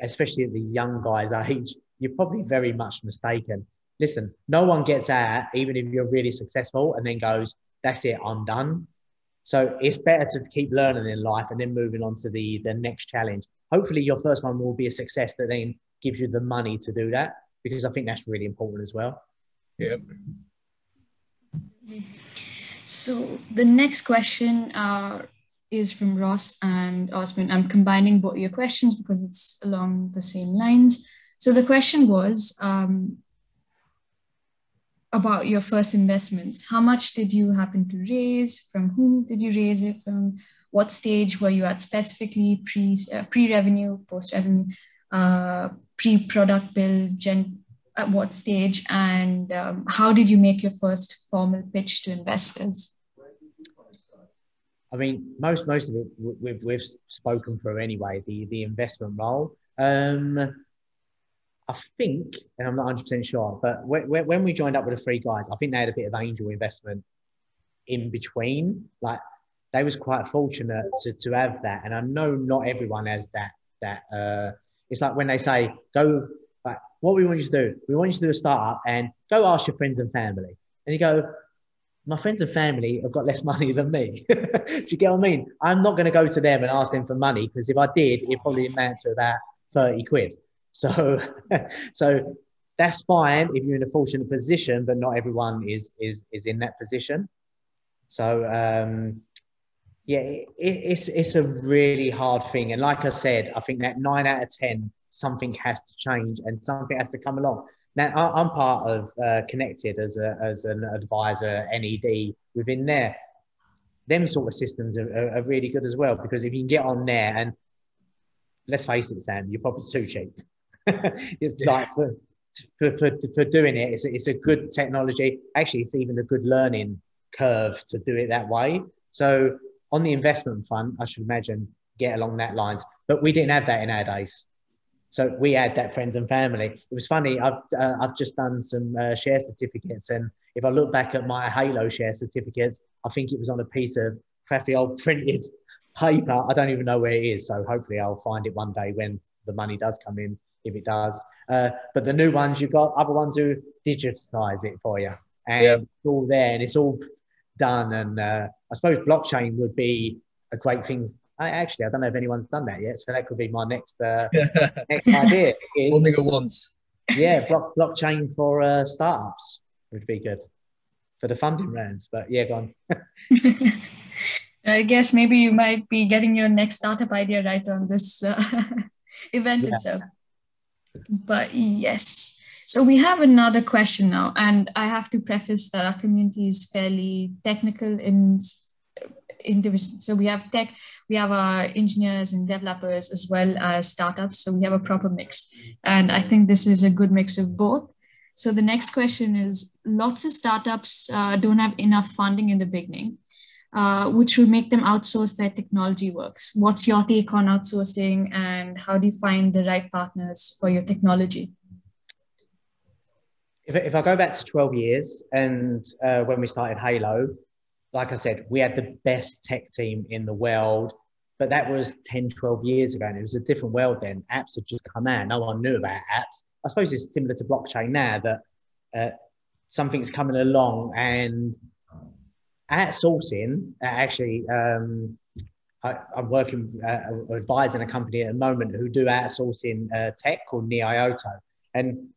especially at the young guy's age, you're probably very much mistaken. Listen, no one gets out, even if you're really successful, and then goes, that's it, I'm done. So it's better to keep learning in life and then moving on to the next challenge. Hopefully your first one will be a success that then gives you the money to do that, because I think that's really important as well. Yeah. So the next question is from Ross and Osman. I'm combining both your questions because it's along the same lines. So the question was about your first investments. How much did you happen to raise? From whom did you raise it from? What stage were you at specifically? Pre-revenue, post-revenue, pre-product build, at what stage? And how did you make your first formal pitch to investors? I mean, most of it we've spoken through anyway, the investment role. I think, and I'm not 100% sure, but when we joined up with the 3 guys, I think they had a bit of angel investment in between. Like, they was quite fortunate to have that. And I know not everyone has that. It's like when they say, go, like, what we want you to do, we want you to do a startup and go ask your friends and family. And you go, my friends and family have got less money than me. Do you get what I mean? I'm not going to go to them and ask them for money, because if I did, it probably amounts to about 30 quid. So, so that's fine if you're in a fortunate position, but not everyone is in that position. So, yeah, it's a really hard thing. And like I said, I think that 9 out of 10, something has to change and something has to come along. Now, I'm part of Connected as an advisor, NED within there. Them sort of systems are really good as well, because if you can get on there, and let's face it, Sam, you're probably too cheap. Like for doing it, it's a good technology. Actually, it's even a good learning curve to do it that way. So on the investment front, I should imagine get along that lines. But we didn't have that in our days. So we had that friends and family. It was funny. I've just done some share certificates, and if I look back at my Hailo share certificates, I think it was on a piece of crappy old printed paper. I don't even know where it is. So hopefully I'll find it one day when the money does come in, if it does. But the new ones, you've got other ones who digitize it for you, and it's all there and it's all done. And I suppose blockchain would be a great thing. I don't know if anyone's done that yet, so that could be my next next idea. One thing at once. Yeah, blockchain for startups would be good for the funding rounds. But yeah, go on. I guess maybe you might be getting your next startup idea right on this event itself. But yes. So we have another question now, and I have to preface that our community is fairly technical in division. So we have tech, we have our engineers and developers, as well as startups. So we have a proper mix. And I think this is a good mix of both. So the next question is, lots of startups don't have enough funding in the beginning, which will make them outsource their technology works. What's your take on outsourcing, and how do you find the right partners for your technology? If I go back to 12 years and when we started Hailo, like I said, we had the best tech team in the world, but that was 10, 12 years ago, and it was a different world then. Apps had just come out. No one knew about apps. I suppose it's similar to blockchain now, that something's coming along, and outsourcing, actually, I'm working, advising a company at the moment who do outsourcing tech called Neioto. And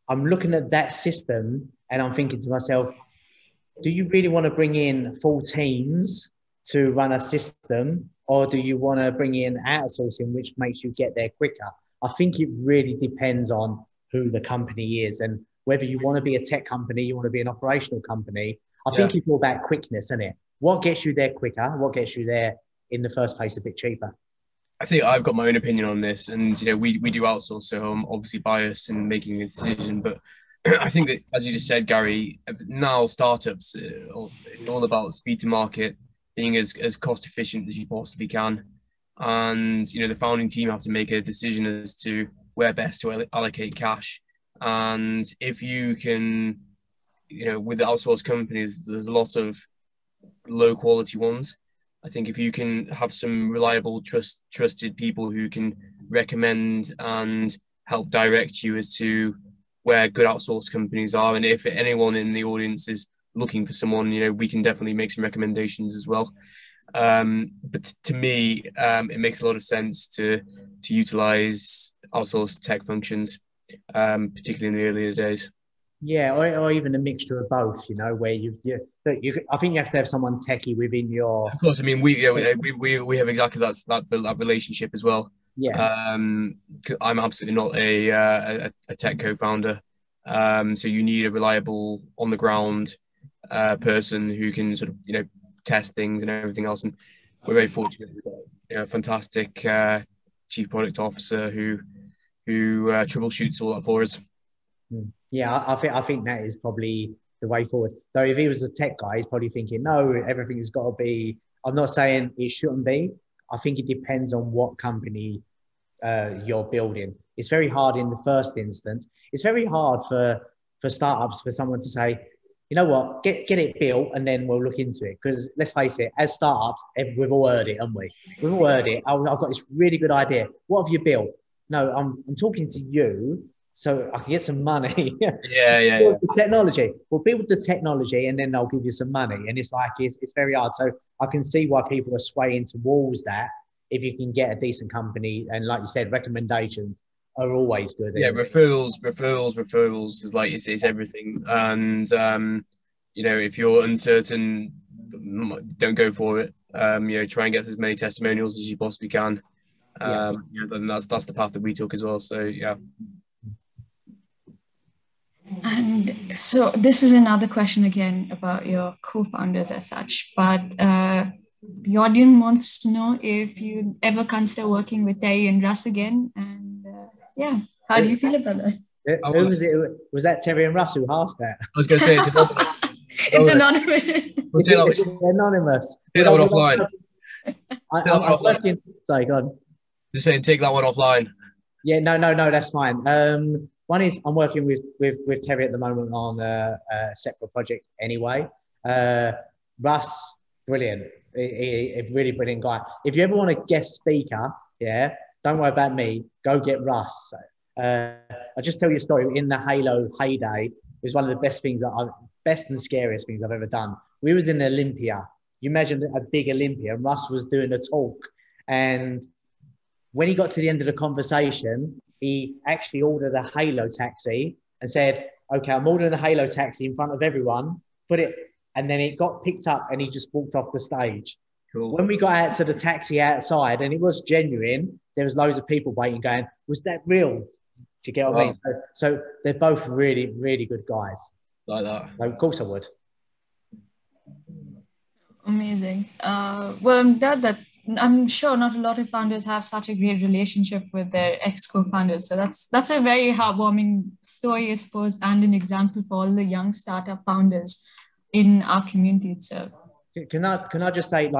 I'm looking at that system and I'm thinking to myself, do you really want to bring in full teams to run a system, or do you want to bring in outsourcing, which makes you get there quicker? I think it really depends on who the company is and whether you want to be a tech company, you want to be an operational company. I think it's all about quickness, isn't it? What gets you there quicker? What gets you there in the first place a bit cheaper? I think I've got my own opinion on this, and we do outsource, so I'm obviously biased in making a decision, but I think that, as you just said, Gary, now startups are all about speed to market, being as cost efficient as you possibly can. And, the founding team have to make a decision as to where best to allocate cash. And if you can, with the outsourced companies, there's a lot of low quality ones. I think if you can have some reliable, trusted people who can recommend and help direct you as to where good outsourced companies are, and if anyone in the audience is looking for someone, we can definitely make some recommendations as well. But to me, it makes a lot of sense to utilize outsourced tech functions, particularly in the earlier days. Yeah, or even a mixture of both. Where I think you have to have someone techie within your. Of course, I mean we have exactly that relationship as well. Yeah. Because I'm absolutely not a tech co-founder. So you need a reliable, on the ground person who can sort of test things and everything else. And we're very fortunate. We've got a fantastic chief product officer who troubleshoots all that for us. Yeah, I think that is probably the way forward. Though if he was a tech guy, he's probably thinking, no, everything has got to be. I'm not saying it shouldn't be. I think it depends on what company you're building. It's very hard in the first instance. It's very hard for startups, for someone to say, you know what, get it built and then we'll look into it. Because let's face it, as startups, we've all heard it, haven't we? We've all heard it. I've got this really good idea. What have you built? No, I'm talking to you. so I can get some money. Yeah. Build the technology. Well, build the technology and then they'll give you some money. And it's like, it's very hard. So I can see why people are swaying towards that. If you can get a decent company, and like you said, recommendations are always good. Yeah, referrals is like, it's everything. And, if you're uncertain, don't go for it. Try and get as many testimonials as you possibly can. Then that's the path that we took as well. So, yeah. And so this is another question again about your co-founders as such, but the audience wants to know if you ever consider working with Terry and Russ again. And how do you feel about that? Who was it? Was that Terry and Russ who asked that? I was going to say it's anonymous. It's anonymous. It's anonymous. Take that one offline. I'm working. Sorry, go on. Just saying, take that one offline. Yeah, no, that's fine. One is I'm working with Terry at the moment on a separate project anyway. Russ, brilliant. A really brilliant guy. If you ever want a guest speaker, don't worry about me. Go get Russ. I'll just tell you a story. In the Hailo heyday, it was one of the best and scariest things I've ever done. We was in Olympia. You imagine a big Olympia, and Russ was doing a talk. And when he got to the end of the conversation, he actually ordered a Hailo taxi and said, okay, I'm ordering a Hailo taxi in front of everyone, and then it got picked up and he just walked off the stage. Cool. When we got out to the taxi outside, and it was genuine, there was loads of people waiting going, was that real? Do you get what I mean? So they're both really, really good guys. Like that. So of course I would. Amazing. Well, I'm glad that I'm sure not a lot of founders have such a great relationship with their ex-co-founders. So that's a very heartwarming story, I suppose, and an example for all the young startup founders in our community itself. Can I just say,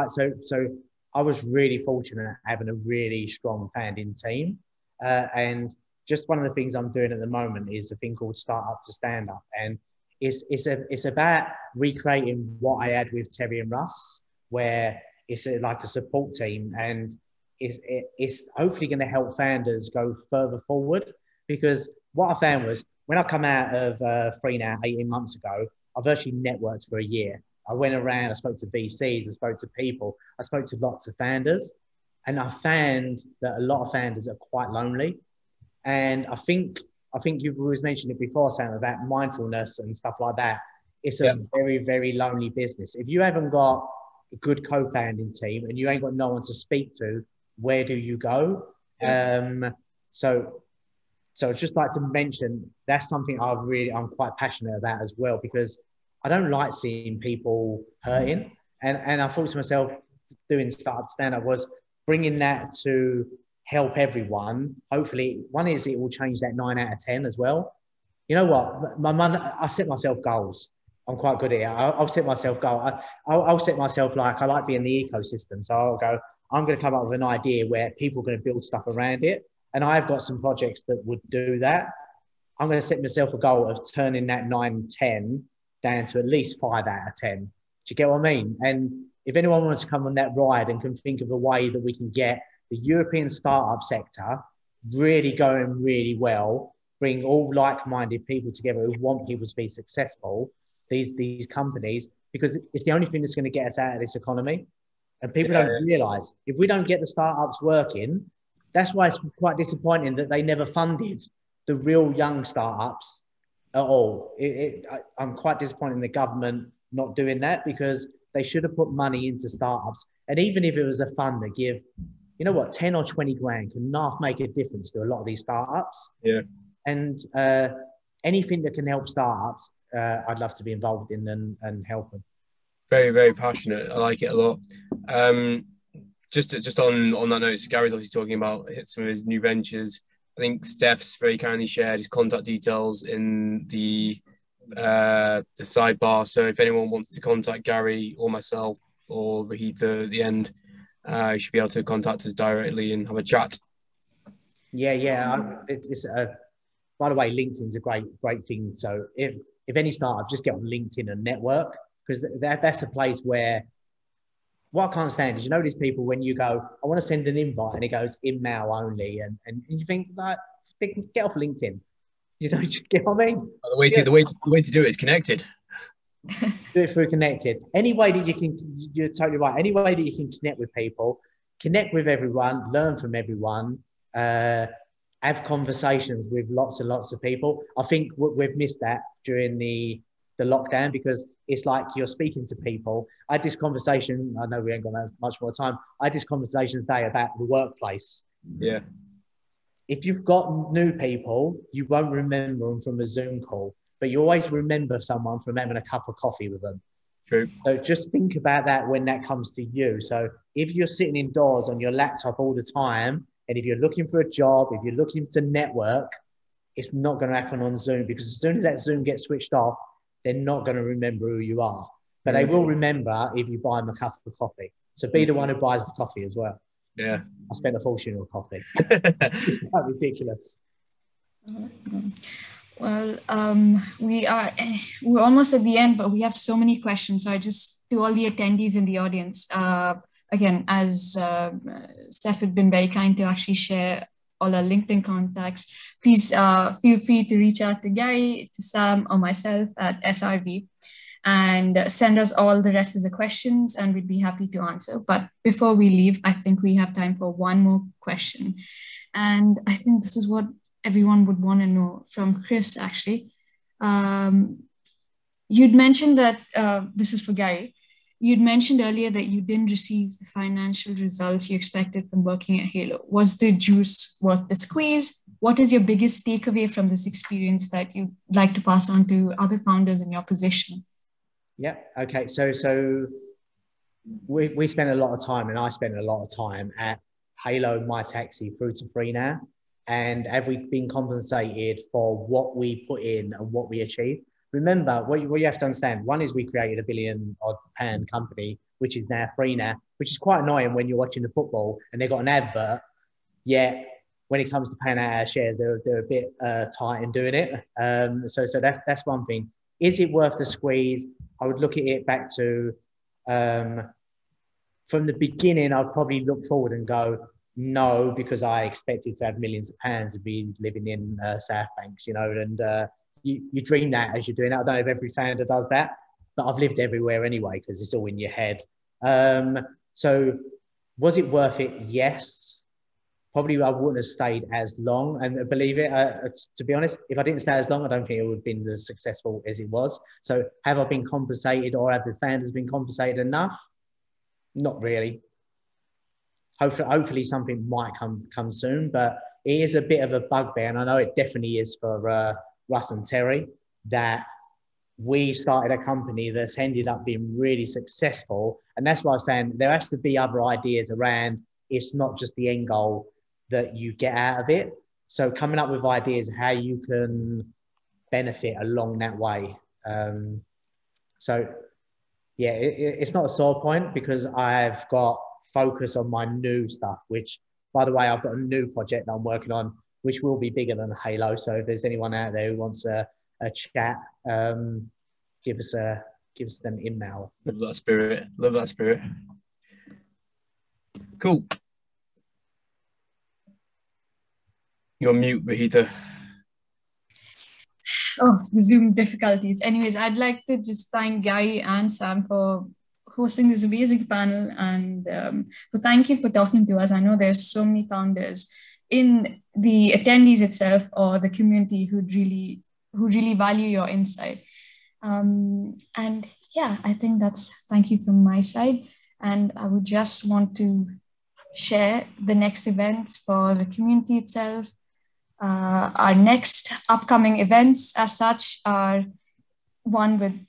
so I was really fortunate having a really strong founding team. And just one of the things I'm doing at the moment is a thing called Startup to Stand Up. And it's about recreating what I had with Terry and Russ, where it's like a support team, and it's hopefully going to help founders go further forward. Because what I found was when I come out of Freenow 18 months ago, I virtually networked for a year. I went around, I spoke to VCs, I spoke to people, I spoke to lots of founders, and I found that a lot of founders are quite lonely. And I think you've always mentioned it before, Sam, about mindfulness and stuff like that. It's a very, very lonely business. If you haven't got a good co-founding team and you ain't got no one to speak to, where do you go? So I'd just like to mention that's something I'm quite passionate about as well, because I don't like seeing people hurting. And I thought to myself, doing Startup Stand-Up was bringing that to help everyone. Hopefully, one is it will change that 9 out of 10 as well. You know what? I set myself goals. I'm quite good at it. I'll set myself goals. I'll set myself I like being in the ecosystem. So I'll go, I'm going to come up with an idea where people are going to build stuff around it. And I've got some projects that would do that. I'm going to set myself a goal of turning that 9, 10 down to at least 5 out of 10. Do you get what I mean? And if anyone wants to come on that ride and can think of a way that we can get the European startup sector really going really well, bring all like-minded people together who want people to be successful, these companies, because it's the only thing that's going to get us out of this economy. And people don't realise, if we don't get the startups working, that's why it's quite disappointing that they never funded the real young startups at all. I'm quite disappointed in the government not doing that, because they should have put money into startups. And even if it was a fund that give, 10 or 20 grand can make a difference to a lot of these startups. Yeah. And anything that can help startups, I'd love to be involved in and help them. Very, very passionate. I like it a lot. Just on that note, so Gary's obviously talking about some of his new ventures. I think Steph's very kindly shared his contact details in the sidebar. So if anyone wants to contact Gary or myself or Rahith at the end, you should be able to contact us directly and have a chat. Yeah. By the way, LinkedIn's a great thing. So if any startup, just get on LinkedIn and network, because that's a place where what I can't stand is, these people when you go, I want to send an invite and it goes email only, and you think, get off LinkedIn. You know, you get what I mean? The way to do it is connected. Do it through connected. Any way that you can, you're totally right. Any way that you can connect with people, connect with everyone, learn from everyone, have conversations with lots and lots of people. I think we've missed that during the lockdown, because it's like you're speaking to people. I had this conversation, I know we ain't got that much more time. I had this conversation today about the workplace. Yeah. If you've got new people, you won't remember them from a Zoom call, but you always remember someone from having a cup of coffee with them. True. So just think about that when that comes to you. So if you're sitting indoors on your laptop all the time, and if you're looking for a job, if you're looking to network, it's not going to happen on Zoom, because as soon as that Zoom gets switched off, they're not going to remember who you are. But they will remember if you buy them a cup of coffee. So be the one who buys the coffee as well. Yeah. I spent a fortune on coffee. It's quite ridiculous. Well, we're almost at the end, but we have so many questions. So I just, to all the attendees in the audience, again, as Seth had been very kind to actually share all our LinkedIn contacts, please feel free to reach out to Gary, to Sam, or myself at SRV, and send us all the rest of the questions, and we'd be happy to answer. But before we leave, I think we have time for one more question. And I think this is what everyone would want to know from Chris, actually. You'd mentioned that, this is for Gary, you'd mentioned earlier that you didn't receive the financial results you expected from working at Hailo. Was the juice worth the squeeze? What is your biggest takeaway from this experience that you'd like to pass on to other founders in your position? Yeah, okay. So we spent a lot of time, and I spent a lot of time at Hailo, Mytaxi, through to Freenow. And have we been compensated for what we put in and what we achieved? Remember, what you have to understand, one is we created £1 billion company, which is now Freenow, which is quite annoying when you're watching the football and they've got an advert. Yet when it comes to paying out our shares, they're a bit tight in doing it. So that's one thing. Is it worth the squeeze? I would look at it back to, from the beginning, I'd probably look forward and go, no, because I expected to have millions of pounds and be living in South Banks, you know, and you dream that as you're doing it. I don't know if every founder does that, but I've lived everywhere anyway, because it's all in your head. So was it worth it? Yes. Probably I wouldn't have stayed as long, and believe it, to be honest, if I didn't stay as long, I don't think it would have been as successful as it was. So have I been compensated, or have the founders been compensated enough? Not really. Hopefully something might come soon, but it is a bit of a bugbear, and I know it definitely is for Russ and Terry, that we started a company that's ended up being really successful. And that's why I'm saying there has to be other ideas around. It's not just the end goal that you get out of it. So coming up with ideas how you can benefit along that way. So yeah, it's not a sore point, because I've got focus on my new stuff, which, by the way, I've got a new project that I'm working on, which will be bigger than Hailo. So if there's anyone out there who wants a chat, give us an email. Love that spirit. Love that spirit. Cool. You're on mute, Vahita. Oh, the Zoom difficulties. Anyways, I'd like to just thank Gary and Sam for hosting this amazing panel, and thank you for talking to us. I know there's so many founders in the attendees itself or the community who really value your insight. And yeah, I think thank you from my side. And I would just want to share the next events for the community itself. Our next upcoming events as such are the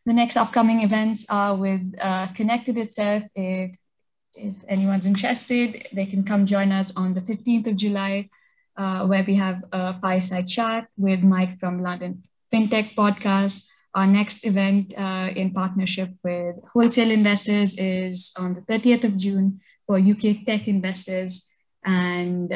next upcoming events are with Connected itself. If anyone's interested, they can come join us on the 15th of July, where we have a fireside chat with Mike from London FinTech Podcast. Our next event in partnership with Wholesale Investors is on the 30th of June for UK tech investors. And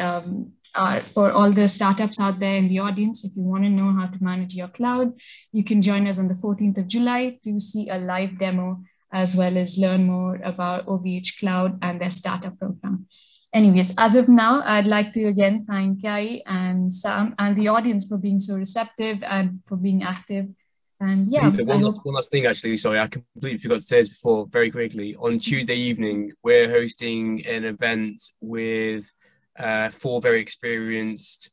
for all the startups out there in the audience, if you want to know how to manage your cloud, you can join us on the 14th of July to see a live demo, as well as learn more about OVH Cloud and their startup program. Anyways, as of now, I'd like to again thank Kai and Sam and the audience for being so receptive and for being active. And yeah, one last thing, actually. Sorry, I completely forgot to say this before. Very quickly, on Tuesday evening, we're hosting an event with 4 very experienced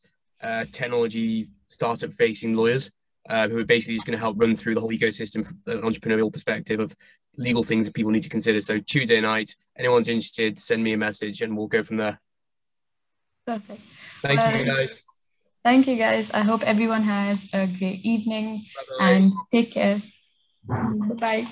technology startup-facing lawyers who are basically just going to help run through the whole ecosystem from an entrepreneurial perspective of legal things that people need to consider. So Tuesday night, anyone's interested, send me a message and we'll go from there. Perfect. Thank you, guys. Thank you, guys. I hope everyone has a great evening. Bye-bye. And take care. Bye-bye.